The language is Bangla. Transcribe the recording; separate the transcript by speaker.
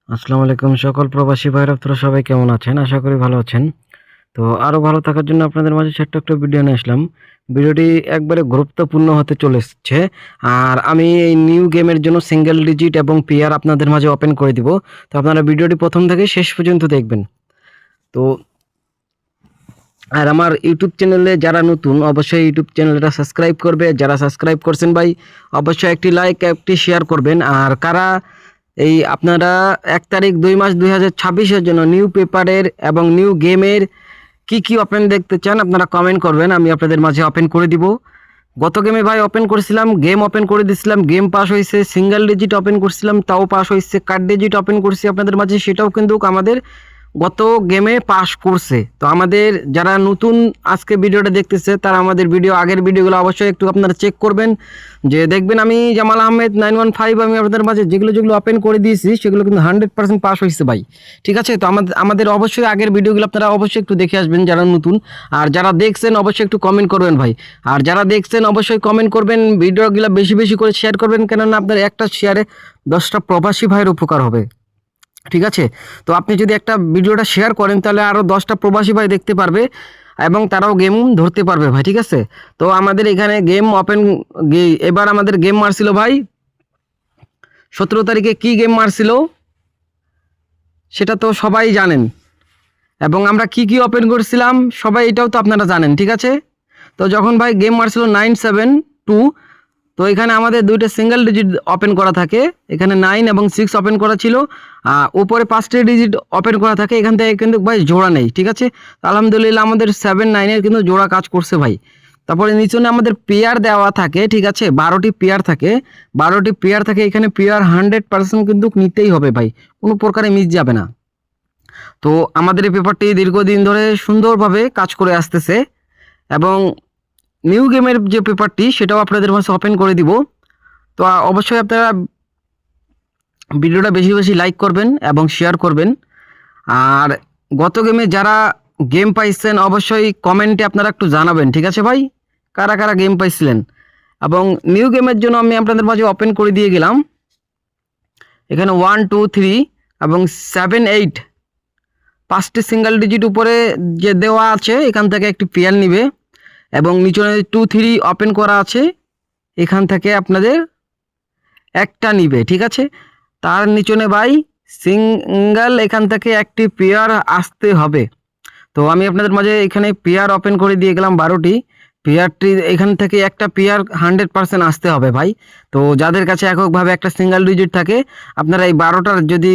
Speaker 1: আসসালামু আলাইকুম সকল প্রবাসী ভাইরা, আপনারা সবাই কেমন আছেন? আশা করি ভালো আছেন। তো আরো ভালো থাকার জন্য আপনাদের মাঝে ছোট্ট একটা ভিডিও নিয়ে আসলাম। ভিডিওটি একবারে গুরুত্বপূর্ণ হতে চলেছে। আর আমি এই নিউ গেমের জন্য সিঙ্গেল ডিজিট এবং পেয়ার আপনাদের মাঝে ওপেন করে দিব। তো আপনারা ভিডিওটি প্রথম থেকে শেষ পর্যন্ত দেখবেন। তো আর আমার ইউটিউব চ্যানেলে যারা নতুন অবশ্যই ইউটিউব চ্যানেলটা সাবস্ক্রাইব করবে। যারা সাবস্ক্রাইব করছেন ভাই অবশ্যই একটি লাইক একটি শেয়ার করবেন। আর কারা এই আপনারা 1 তারিখ 2 মাস 2026-এর জন্য নিউ পেপারের এবং নিউ গেমের কি ওপেন দেখতে চান আপনারা কমেন্ট করবেন, আমি আপনাদের মাঝে ওপেন করে দিব। গত গেমে ভাই ওপেন করেছিলাম, গেম ওপেন করে দিয়েছিলাম, গেম পাস হয়েছে। সিঙ্গেল ডিজিট ওপেন করছিলাম, তাও পাস হয়েছে। কার্ড ডিজিট ওপেন করছি আপনাদের মাঝে, সেটাও কিন্তু আমাদের গত গেমে পাস করছে। তো আমাদের যারা নতুন আজকে ভিডিওটা দেখতেছে তারা আমাদের আগের ভিডিওগুলো অবশ্যই একটু আপনারা চেক করবেন। যে দেখবেন আমি জামাল আহমেদ 915 আমি আপনাদের মাঝে যেগুলো ওপেন করে দিয়েছি সেগুলো কিন্তু 100% পাস হয়েছে ভাই। ঠিক আছে, তো আমাদের অবশ্যই আগের ভিডিওগুলো আপনারা অবশ্যই একটু দেখে আসবেন যারা নতুন। আর যারা দেখছেন অবশ্যই একটু কমেন্ট করবেন ভাই। আর যারা দেখছেন অবশ্যই কমেন্ট করবেন, ভিডিওগুলো বেশি বেশি করে শেয়ার করবেন, কেননা আপনার একটা শেয়ারে 10টা প্রবাসী ভাইয়ের উপকার হবে। ঠিক আছে, তো আপনি যদি একটা ভিডিওটা শেয়ার করেন তাহলে আরও 10টা প্রবাসী ভাই দেখতে পারবে এবং তারাও গেম ধরতে পারবে ভাই। ঠিক আছে, তো আমাদের এখানে গেম ওপেন এবার আমাদের গেম মারছিল ভাই 17 তারিখে। কি গেম মারছিল সেটা তো সবাই জানেন, এবং আমরা কি ওপেন করছিলাম সবাই এটাও তো আপনারা জানেন। ঠিক আছে, তো যখন ভাই গেম মারছিল 972, তো এখানে আমাদের দুইটা সিঙ্গেল ডিজিট ওপেন করা থাকে। এখানে 9 এবং 6 ওপেন করা ছিল, উপরে 5টা ডিজিট ওপেন করা থাকে। এখান থেকে কিন্তু ভাই জোড়া নেই। ঠিক আছে, আলহামদুলিল্লাহ আমাদের 7-9-এর কিন্তু জোড়া কাজ করছে ভাই। তারপরে নিচনে আমাদের পেয়ার দেওয়া থাকে। ঠিক আছে, 12টি পেয়ার থাকে, 12টি পেয়ার থাকে। এখানে পেয়ার 100% কিন্তু নিতেই হবে ভাই, কোনো প্রকারে মিস যাবে না। তো আমাদের এই পেপারটি দীর্ঘদিন ধরে সুন্দরভাবে কাজ করে আসতেছে, এবং নিউ গেমের যে পেপারটি সেটাও আপনাদের মাঝে ওপেন করে দিব। তো অবশ্যই আপনারা ভিডিওটা বেশি বেশি লাইক করবেন এবং শেয়ার করবেন। আর গত গেমে যারা গেম পাইছেন অবশ্যই কমেন্টে আপনারা একটু জানাবেন। ঠিক আছে ভাই, কারা কারা গেম পাইছিলেন। এবং নিউ গেমের জন্য আমি আপনাদের মাঝে ওপেন করে দিয়ে গেলাম। এখানে 1 2 3 এবং 7 8 5টি সিঙ্গেল ডিজিট উপরে যে দেওয়া আছে এখান থেকে একটি পেয়ার নিবে, এবং নিচনে 2 3 ওপেন করা আছে এখান থেকে আপনাদের একটা নিবে। ঠিক আছে, তার নিচনে ভাই সিঙ্গেল এখান থেকে একটি পেয়ার আসতে হবে। তো আমি আপনাদের মাঝে এখানে পেয়ার ওপেন করে দিয়ে গেলাম 12টি। পেয়ারটি এখান থেকে একটা পেয়ার 100% আসতে হবে ভাই। তো যাদের কাছে এককভাবে একটা সিঙ্গেল ডিজিট থাকে আপনারা এই 12টার যদি